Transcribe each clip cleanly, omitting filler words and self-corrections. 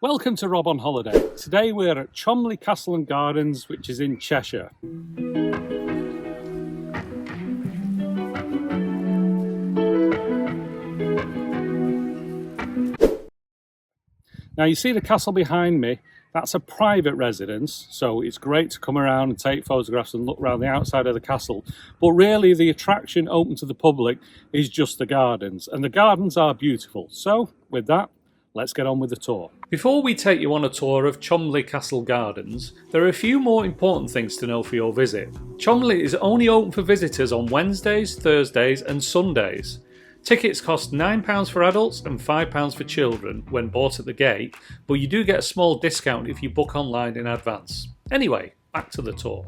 Welcome to Rob on Holiday. Today we're at Cholmondeley Castle Gardens, which is in Cheshire. Now you see the castle behind me, that's a private residence, so it's great to come around and take photographs and look around the outside of the castle. But really the attraction open to the public is just the gardens, and the gardens are beautiful. So with that, let's get on with the tour. Before we take you on a tour of Cholmondeley Castle Gardens, there are a few more important things to know for your visit. Cholmondeley is only open for visitors on Wednesdays, Thursdays and Sundays. Tickets cost £9 for adults and £5 for children when bought at the gate, but you do get a small discount if you book online in advance. Anyway, back to the tour.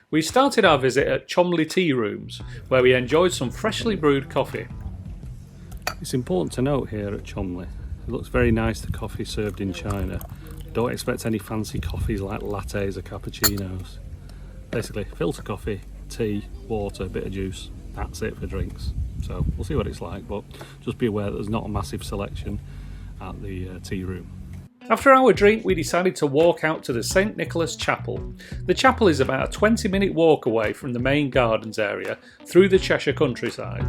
We started our visit at Cholmondeley Tea Rooms, where we enjoyed some freshly brewed coffee. It's important to note here at Cholmondeley, it looks very nice, the coffee served in China. Don't expect any fancy coffees like lattes or cappuccinos. Basically, filter coffee, tea, water, a bit of juice, that's it for drinks. So we'll see what it's like, but just be aware that there's not a massive selection at the tea room. After our drink, we decided to walk out to the St Nicholas Chapel. The chapel is about a 20-minute walk away from the main gardens area through the Cheshire countryside.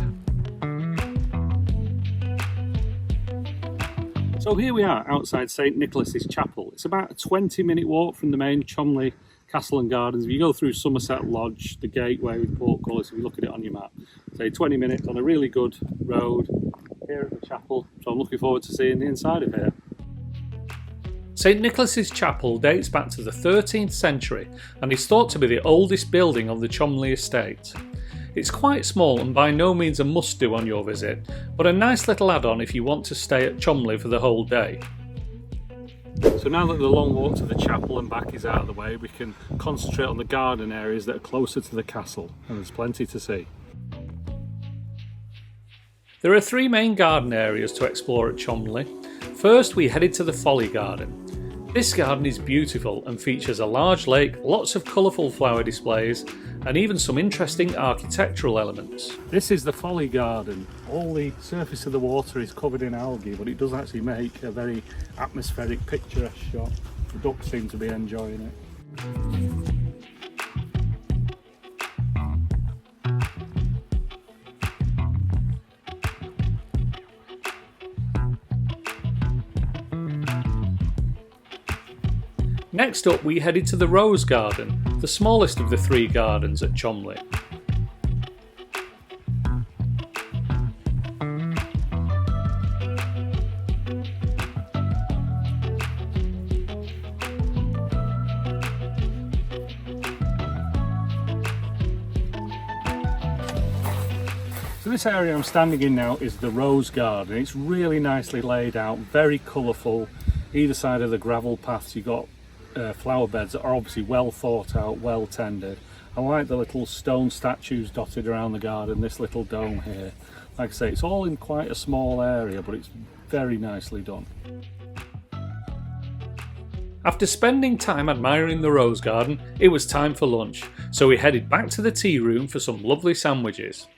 So here we are outside St Nicholas's Chapel. It's about a 20-minute walk from the main Cholmondeley Castle and Gardens. If you go through Somerset Lodge, the gateway with portcullis, if you look at it on your map, say 20 minutes on a really good road here at the chapel. So I'm looking forward to seeing the inside of here. St Nicholas's Chapel dates back to the 13th century and is thought to be the oldest building on the Cholmondeley estate. It's quite small and by no means a must-do on your visit, but a nice little add-on if you want to stay at Cholmondeley for the whole day. So now that the long walk to the chapel and back is out of the way, we can concentrate on the garden areas that are closer to the castle, and there's plenty to see. There are three main garden areas to explore at Cholmondeley. First, we headed to the Folly Garden. This garden is beautiful and features a large lake, lots of colourful flower displays and even some interesting architectural elements. This is the Folly Garden. All the surface of the water is covered in algae, but it does actually make a very atmospheric, picturesque shot. The ducks seem to be enjoying it. Next up, we headed to the Rose Garden, the smallest of the three gardens at Cholmondeley. So this area I'm standing in now is the Rose Garden. It's really nicely laid out, very colourful. Either side of the gravel paths you've got flower beds that are obviously well thought out, well tended. I like the little stone statues dotted around the garden, this little dome here. Like I say, it's all in quite a small area, but it's very nicely done. After spending time admiring the Rose Garden, it was time for lunch, so we headed back to the tea room for some lovely sandwiches.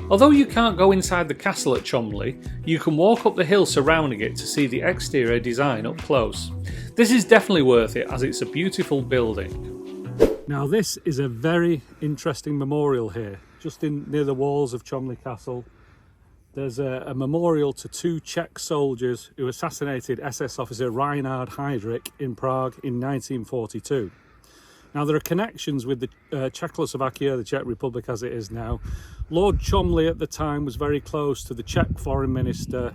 Although you can't go inside the castle at Cholmondeley, you can walk up the hill surrounding it to see the exterior design up close. This is definitely worth it as it's a beautiful building. Now this is a very interesting memorial here, just near the walls of Cholmondeley Castle. There's a memorial to two Czech soldiers who assassinated SS officer Reinhard Heydrich in Prague in 1942. Now there are connections with the Czechoslovakia, the Czech Republic as it is now. Lord Cholmondeley at the time was very close to the Czech foreign minister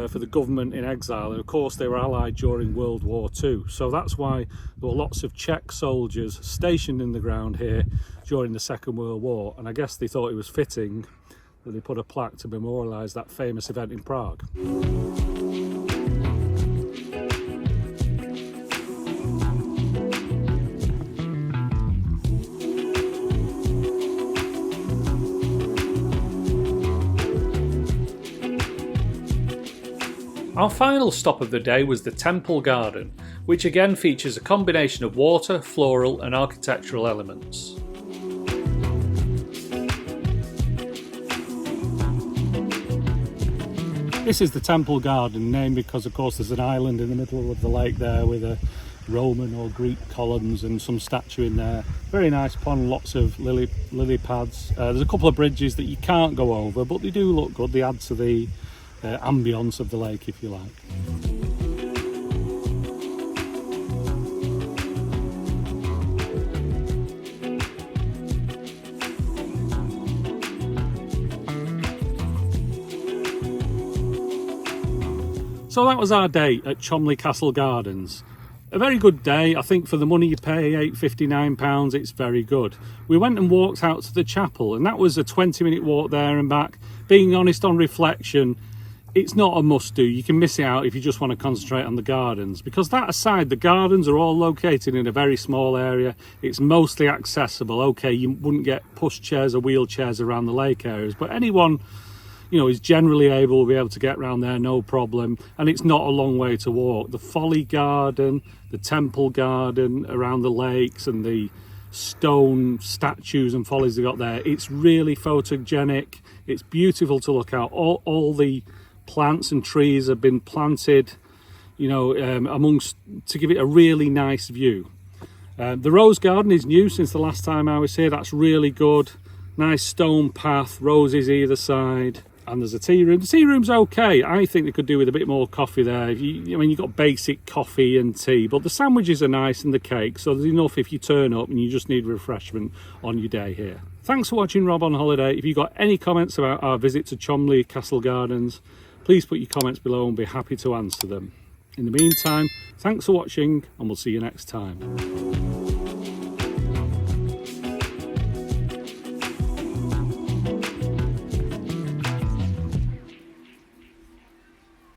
for the government in exile, and of course they were allied during World War II. So that's why there were lots of Czech soldiers stationed in the ground here during the Second World War, and I guess they thought it was fitting that they put a plaque to memorialise that famous event in Prague. Our final stop of the day was the Temple Garden, which again features a combination of water, floral and architectural elements. This is the Temple Garden, named because of course there's an island in the middle of the lake there with a Roman or Greek columns and some statue in there. Very nice pond, lots of lily pads. There's a couple of bridges that you can't go over, but they do look good. They add to the ambience of the lake, if you like. So that was our day at Cholmondeley Castle Gardens. A very good day. I think for the money you pay, £8.59, it's very good. We went and walked out to the chapel, and that was a 20-minute walk there and back. Being honest, on reflection, it's not a must do. You can miss it out if you just want to concentrate on the gardens, because that aside, the gardens are all located in a very small area. It's mostly accessible. Okay, you wouldn't get pushchairs or wheelchairs around the lake areas, but anyone, you know, is generally able to be able to get around there, no problem. And it's not a long way to walk. The Folly Garden, the Temple Garden around the lakes, and the stone statues and follies they got there, it's really photogenic. It's beautiful to look at. All the plants and trees have been planted, you know, amongst, to give it a really nice view. The rose garden is new since the last time I was here. That's really good. Nice stone path, roses either side. And there's a tea room. The tea room's okay. I think they could do with a bit more coffee there. I mean, you've got basic coffee and tea, but the sandwiches are nice and the cake, so there's enough if you turn up and you just need refreshment on your day here. Thanks for watching Rob on Holiday. If you've got any comments about our visit to Cholmondeley Castle Gardens, please put your comments below and we'll be happy to answer them. In the meantime, thanks for watching and we'll see you next time.